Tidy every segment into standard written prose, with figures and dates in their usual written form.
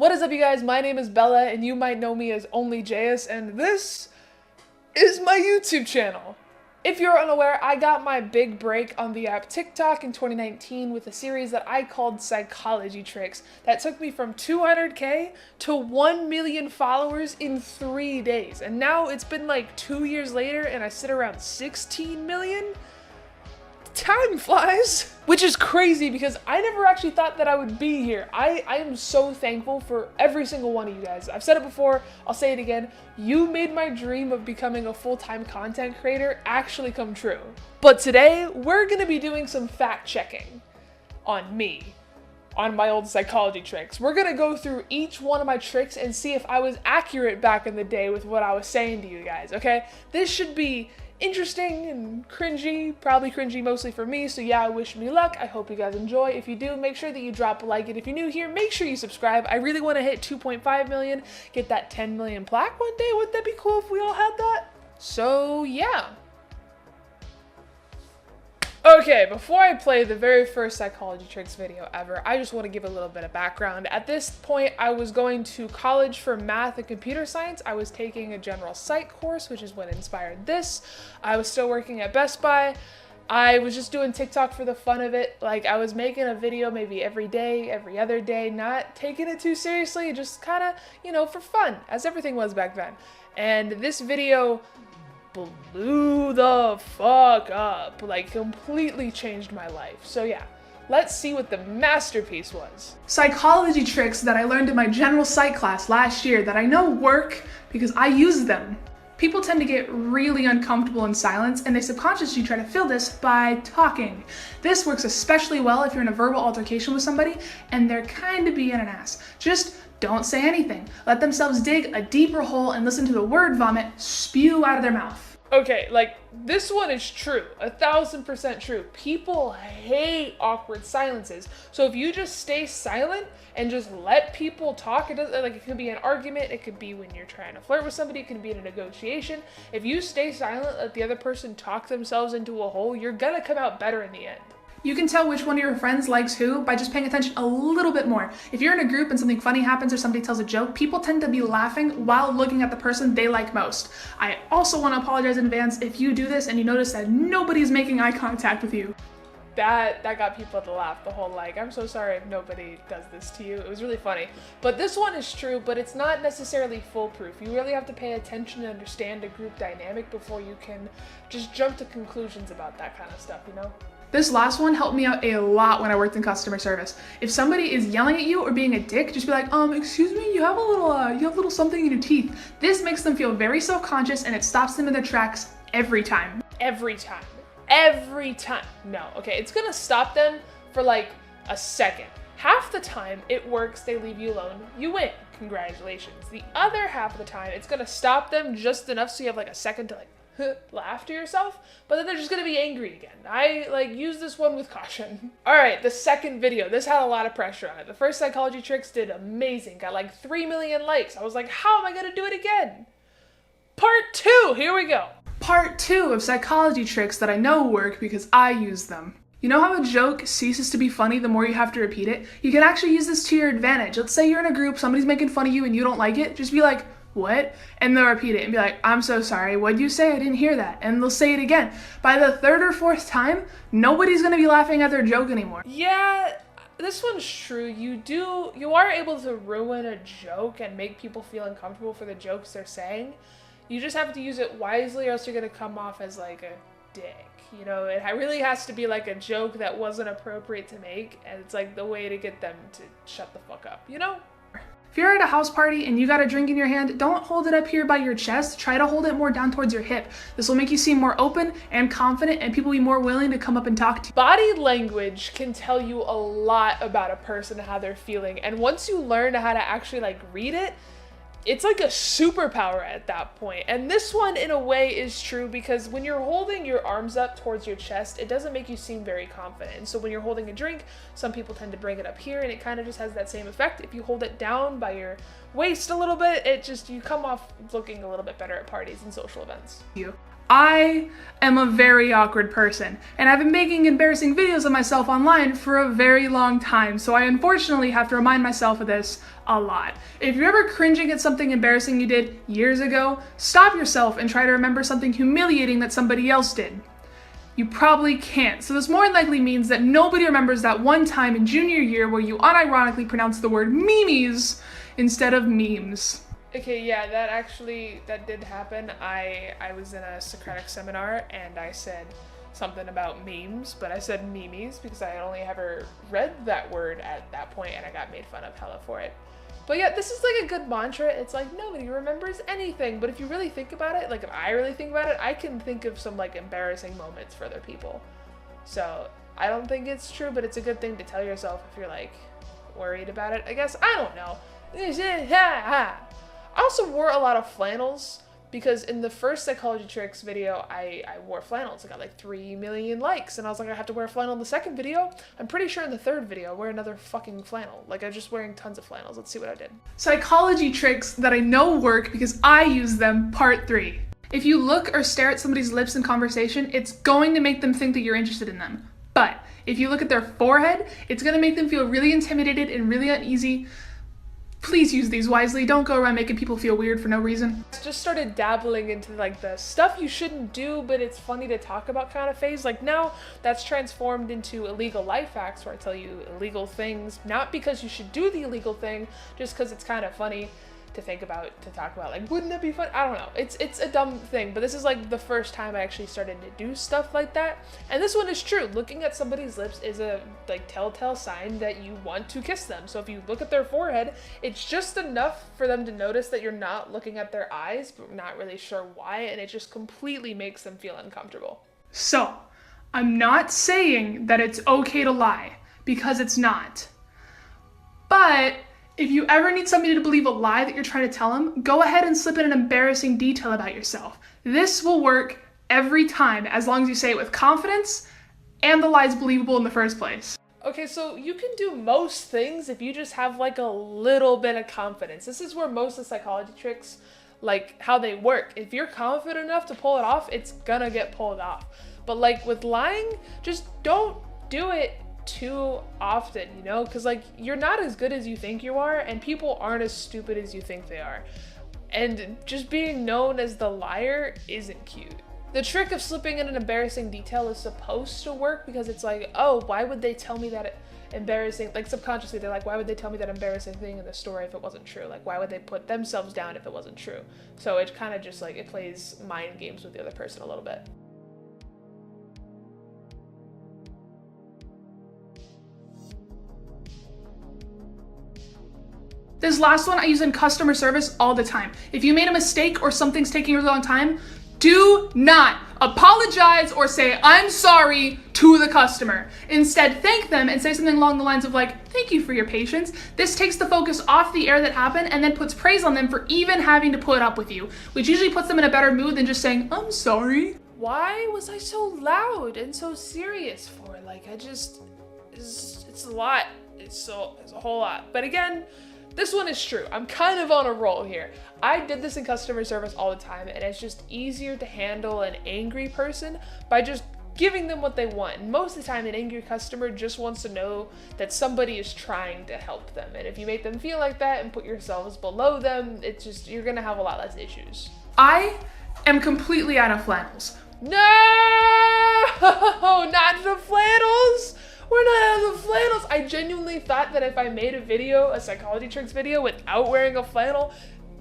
What is up, you guys? My name is Bella, and you might know me as OnlyJayus, and this is my YouTube channel. If you're unaware, I got my big break on the app TikTok in 2019 with a series that I called Psychology Tricks that took me from 200K to 1 million followers in 3 days. And now it's been like 2 years later and I sit around 16 million. Time flies, which is crazy because I never actually thought that I would be here. I am so thankful for every single one of you guys. I've said it before, I'll say it again. You made my dream of becoming a full-time content creator actually come true. But today, we're gonna be doing some fact checking on me, on my old psychology tricks. We're gonna go through each one of my tricks and see if I was accurate back in the day with what I was saying to you guys, okay? This should be interesting and cringy, probably cringy mostly for me, so yeah, wish me luck. I hope you guys enjoy. If you do, make sure that you drop a like, and if you're new here, make sure you subscribe. I really want to hit 2.5 million, get that 10 million plaque one day. Wouldn't that be cool if we all had that? So yeah. Okay, before I play the very first psychology tricks video ever, I just want to give a little bit of background. At this point, I was going to college for math and computer science. I was taking a general psych course, which is what inspired this. I was still working at Best Buy. I was just doing TikTok for the fun of it. Like, I was making a video maybe every day, every other day, not taking it too seriously, just kind of, you know, for fun, as everything was back then. And this video blew the fuck up, like completely changed my life. So yeah, let's see what the masterpiece was. Psychology tricks that I learned in my general psych class last year that I know work because I use them. People tend to get really uncomfortable in silence, and they subconsciously try to fill this by talking. This works especially well if you're in a verbal altercation with somebody and they're kind of being an ass. Just don't say anything. Let themselves dig a deeper hole and listen to the word vomit spew out of their mouth. Okay, like, this one is true, 1000% true. People hate awkward silences. So if you just stay silent and just let people talk, it doesn't, like, it could be an argument, it could be when you're trying to flirt with somebody, it could be in a negotiation. If you stay silent, let the other person talk themselves into a hole, you're gonna come out better in the end. You can tell which one of your friends likes who by just paying attention a little bit more. If you're in a group and something funny happens or somebody tells a joke, people tend to be laughing while looking at the person they like most. I also want to apologize in advance if you do this and you notice that nobody's making eye contact with you. That got people to laugh, the whole like, I'm so sorry if nobody does this to you. It was really funny. But this one is true, but it's not necessarily foolproof. You really have to pay attention and understand a group dynamic before you can just jump to conclusions about that kind of stuff, you know? This last one helped me out a lot when I worked in customer service. If somebody is yelling at you or being a dick, just be like, excuse me, you have a little something in your teeth. This makes them feel very self-conscious and it stops them in their tracks every time. Every time. Every time. No, okay, it's gonna stop them for like a second. Half the time it works, they leave you alone, you win. Congratulations. The other half of the time, it's gonna stop them just enough so you have like a second to like laugh to yourself, but then they're just gonna be angry again. I use this one with caution. All right, the second video, this had a lot of pressure on it. The first psychology tricks did amazing, got like 3 million likes. I was like, how am I gonna do it again? Part 2, here we go. Part 2 of psychology tricks that I know work because I use them. You know how a joke ceases to be funny the more you have to repeat it? You can actually use this to your advantage. Let's say you're in a group, somebody's making fun of you and you don't like it, just be like, what? And they'll repeat it and be like, I'm so sorry, what'd you say? I didn't hear that. And they'll say it again. By the 3rd or 4th time, nobody's gonna be laughing at their joke anymore. Yeah, this one's true. You are able to ruin a joke and make people feel uncomfortable for the jokes they're saying. You just have to use it wisely or else you're gonna come off as like a dick. You know, it really has to be like a joke that wasn't appropriate to make, and it's like the way to get them to shut the fuck up, you know? If you're at a house party and you got a drink in your hand, don't hold it up here by your chest. Try to hold it more down towards your hip. This will make you seem more open and confident, and people will be more willing to come up and talk to you. Body language can tell you a lot about a person and how they're feeling. And once you learn how to actually like read it, it's like a superpower at that point. And this one in a way is true because when you're holding your arms up towards your chest, it doesn't make you seem very confident. And so when you're holding a drink, some people tend to bring it up here and it kind of just has that same effect. If you hold it down by your waist a little bit, you come off looking a little bit better at parties and social events. I am a very awkward person, and I've been making embarrassing videos of myself online for a very long time, so I unfortunately have to remind myself of this a lot. If you're ever cringing at something embarrassing you did years ago, stop yourself and try to remember something humiliating that somebody else did. You probably can't, so this more than likely means that nobody remembers that one time in junior year where you unironically pronounced the word memes instead of memes. Okay, yeah, that did happen. I was in a Socratic seminar and I said something about memes, but I said memes because I had only ever read that word at that point and I got made fun of hella for it. But yeah, this is like a good mantra. It's like nobody remembers anything, but if you really think about it, like if I really think about it, I can think of some like embarrassing moments for other people. So I don't think it's true, but it's a good thing to tell yourself if you're like worried about it. I guess, I don't know. I also wore a lot of flannels because in the first Psychology Tricks video, I wore flannels. I got like 3 million likes and I was like, I have to wear a flannel in the second video. I'm pretty sure in the third video, I'll wear another fucking flannel. Like I'm just wearing tons of flannels. Let's see what I did. Psychology tricks that I know work because I use them, part 3. If you look or stare at somebody's lips in conversation, it's going to make them think that you're interested in them. But if you look at their forehead, it's going to make them feel really intimidated and really uneasy. Please use these wisely. Don't go around making people feel weird for no reason. I just started dabbling into like the stuff you shouldn't do, but it's funny to talk about kind of phase. Like now that's transformed into illegal life hacks where I tell you illegal things, not because you should do the illegal thing, just because it's kind of funny to think about, to talk about. Like, wouldn't it be fun? I don't know. It's a dumb thing, but this is like the first time I actually started to do stuff like that. And this one is true. Looking at somebody's lips is a like telltale sign that you want to kiss them. So if you look at their forehead, it's just enough for them to notice that you're not looking at their eyes, but not really sure why, and it just completely makes them feel uncomfortable. So, I'm not saying that it's okay to lie, because it's not. But if you ever need somebody to believe a lie that you're trying to tell them, go ahead and slip in an embarrassing detail about yourself. This will work every time, as long as you say it with confidence and the lie's believable in the first place. Okay, so you can do most things if you just have like a little bit of confidence. This is where most of the psychology tricks, like how they work. If you're confident enough to pull it off, it's gonna get pulled off. But like with lying, just don't do it too often, you know, because like you're not as good as you think you are and people aren't as stupid as you think they are, and just being known as the liar isn't cute. The trick of slipping in an embarrassing detail is supposed to work because it's like, oh, why would they tell me that embarrassing, like subconsciously they're like, why would they tell me that embarrassing thing in the story if it wasn't true? Like why would they put themselves down if it wasn't true? So it kind of just like, it plays mind games with the other person a little bit. This last one I use in customer service all the time. If you made a mistake or something's taking a really long time, do not apologize or say, I'm sorry to the customer. Instead, thank them and say something along the lines of like, thank you for your patience. This takes the focus off the error that happened and then puts praise on them for even having to put up with you, which usually puts them in a better mood than just saying, I'm sorry. Why was I so loud and so serious for? Like, it's a lot. It's a whole lot. But again, this one is true. I'm kind of on a roll here. I did this in customer service all the time, and it's just easier to handle an angry person by just giving them what they want. And most of the time, an angry customer just wants to know that somebody is trying to help them. And if you make them feel like that and put yourselves below them, it's just, you're gonna have a lot less issues. I am completely out of flannels. No, not the flannels. We're not out of the flannels. I genuinely thought that if I made a psychology tricks video without wearing a flannel,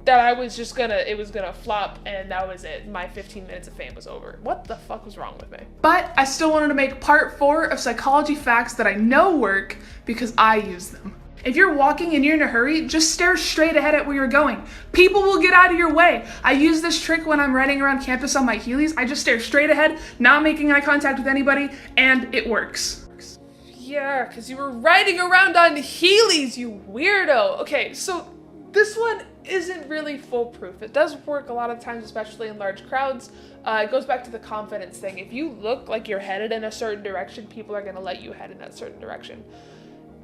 that it was gonna flop and that was it. My 15 minutes of fame was over. What the fuck was wrong with me? But I still wanted to make part 4 of psychology facts that I know work because I use them. If you're walking and you're in a hurry, just stare straight ahead at where you're going. People will get out of your way. I use this trick when I'm riding around campus on my Heelys. I just stare straight ahead, not making eye contact with anybody, and it works. Yeah, because you were riding around on Heelys, you weirdo. Okay, so this one isn't really foolproof. It does work a lot of times, especially in large crowds. It goes back to the confidence thing. If you look like you're headed in a certain direction, people are going to let you head in that certain direction.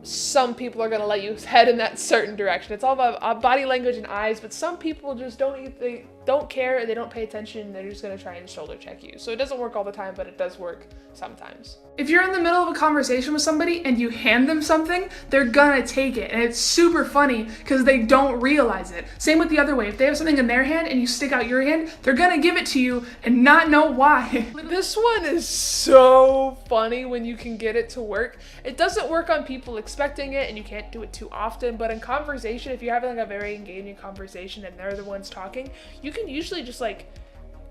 Some people are going to let you head in that certain direction. It's all about body language and eyes, but some people just don't don't care, they don't pay attention, they're just gonna try and shoulder check you. So it doesn't work all the time, but it does work sometimes. If you're in the middle of a conversation with somebody and you hand them something, they're gonna take it. And it's super funny because they don't realize it. Same with the other way. If they have something in their hand and you stick out your hand, they're gonna give it to you and not know why. This one is so funny when you can get it to work. It doesn't work on people expecting it and you can't do it too often, but in conversation, if you're having like a very engaging conversation and they're the ones talking, you can usually just like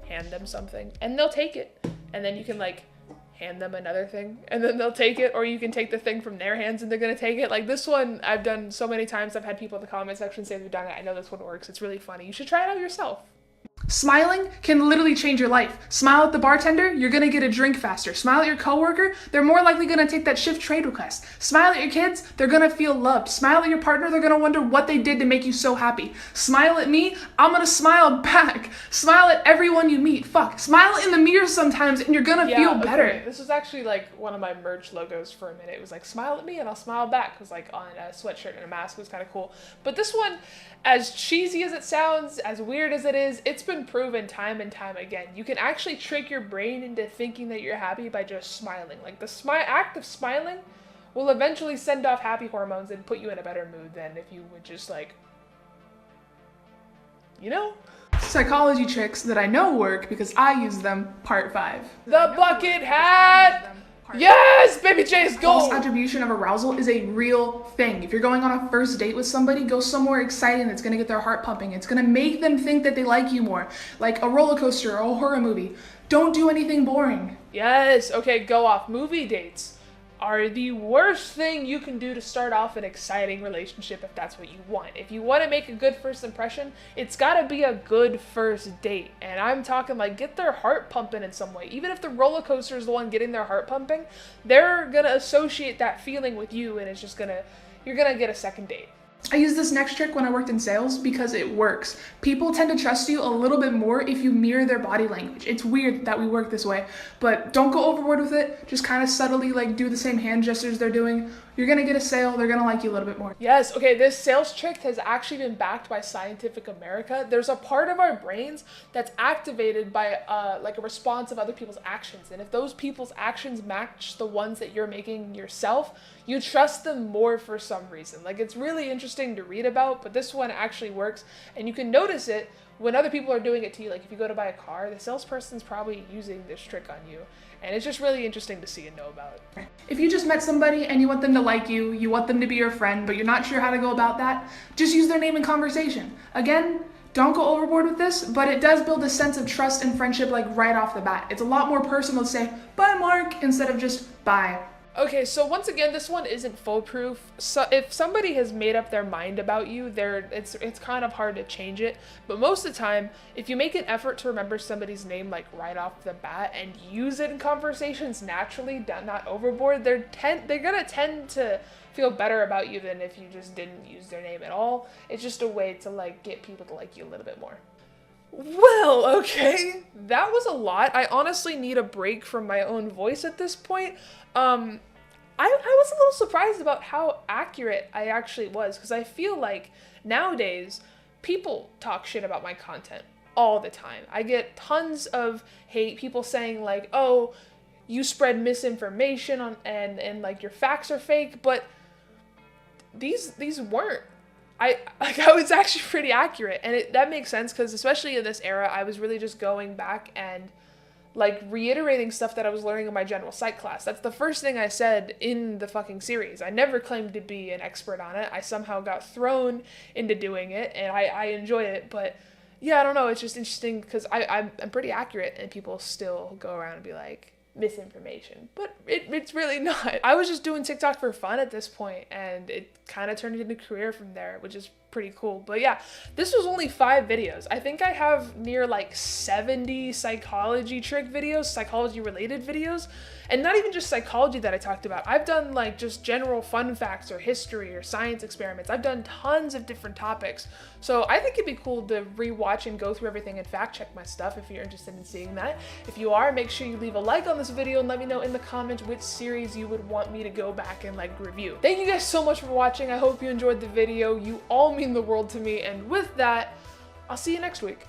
hand them something and they'll take it. And then you can like hand them another thing and then they'll take it, or you can take the thing from their hands and they're gonna take it. Like this one I've done so many times. I've had people in the comment section say they've done it. I know this one works. It's really funny. You should try it out yourself. Smiling can literally change your life. Smile at the bartender, you're gonna get a drink faster. Smile at your coworker, they're more likely gonna take that shift trade request. Smile at your kids, they're gonna feel loved. Smile at your partner, they're gonna wonder what they did to make you so happy. Smile at me, I'm gonna smile back. Smile at everyone you meet. Fuck. Smile in the mirror sometimes and you're gonna feel better. Okay. This was actually like one of my merch logos for a minute. It was like, smile at me and I'll smile back. It was like on a sweatshirt and a mask. It was kind of cool. But this one, as cheesy as it sounds, as weird as it is, it's been proven time and time again. You can actually trick your brain into thinking that you're happy by just smiling. Like the act of smiling will eventually send off happy hormones and put you in a better mood than if you would just like, you know? Psychology tricks that I know work because I use them, part 5. The bucket hat! Yes, baby Jay's gold. False attribution of arousal is a real thing. If you're going on a first date with somebody, go somewhere exciting that's gonna get their heart pumping. It's gonna make them think that they like you more, like a roller coaster or a horror movie. Don't do anything boring. Yes, okay, go off. Movie dates are the worst thing you can do to start off an exciting relationship if that's what you want. If you want to make a good first impression, it's got to be a good first date. And I'm talking like get their heart pumping in some way. Even if the roller coaster is the one getting their heart pumping, they're going to associate that feeling with you and it's just you're going to get a second date. I used this next trick when I worked in sales because it works. People tend to trust you a little bit more if you mirror their body language. It's weird that we work this way, but don't go overboard with it. Just kind of subtly like do the same hand gestures they're doing. You're gonna get a sale, they're gonna like you a little bit more. Yes, okay, this sales trick has actually been backed by Scientific America. There's a part of our brains that's activated by like a response of other people's actions. And if those people's actions match the ones that you're making yourself, you trust them more for some reason. Like it's really interesting to read about, but this one actually works. And you can notice it when other people are doing it to you. Like if you go to buy a car, the salesperson's probably using this trick on you. And it's just really interesting to see and know about. If you just met somebody and you want them to like you, you want them to be your friend, but you're not sure how to go about that, just use their name in conversation. Again, don't go overboard with this, but it does build a sense of trust and friendship like right off the bat. It's a lot more personal to say, bye Mark, instead of just bye. Okay, so once again, this one isn't foolproof. So if somebody has made up their mind about you, it's kind of hard to change it. But most of the time, if you make an effort to remember somebody's name like right off the bat and use it in conversations naturally, not overboard, they're gonna tend to feel better about you than if you just didn't use their name at all. It's just a way to like get people to like you a little bit more. Well, okay, that was a lot. I honestly need a break from my own voice at this point. I was a little surprised about how accurate I actually was, because I feel like nowadays people talk shit about my content all the time. I get tons of hate, people saying like, oh, you spread misinformation and like your facts are fake, but these weren't. I was actually pretty accurate, and that makes sense because especially in this era, I was really just going back and like reiterating stuff that I was learning in my general psych class. That's the first thing I said in the fucking series. I never claimed to be an expert on it. I somehow got thrown into doing it, and I enjoy it. But yeah, I don't know. It's just interesting because I'm pretty accurate, and people still go around and be like, misinformation, but it's really not. I was just doing TikTok for fun at this point, and it kind of turned into a career from there, which is pretty cool. But yeah, this was only 5 videos. I think I have near like 70 psychology trick videos, psychology related videos, and not even just psychology that I talked about. I've done like just general fun facts or history or science experiments. I've done tons of different topics. So I think it'd be cool to rewatch and go through everything and fact check my stuff if you're interested in seeing that. If you are, make sure you leave a like on this video and let me know in the comments which series you would want me to go back and like review. Thank you guys so much for watching. I hope you enjoyed the video. You all mean the world to me. And with that, I'll see you next week.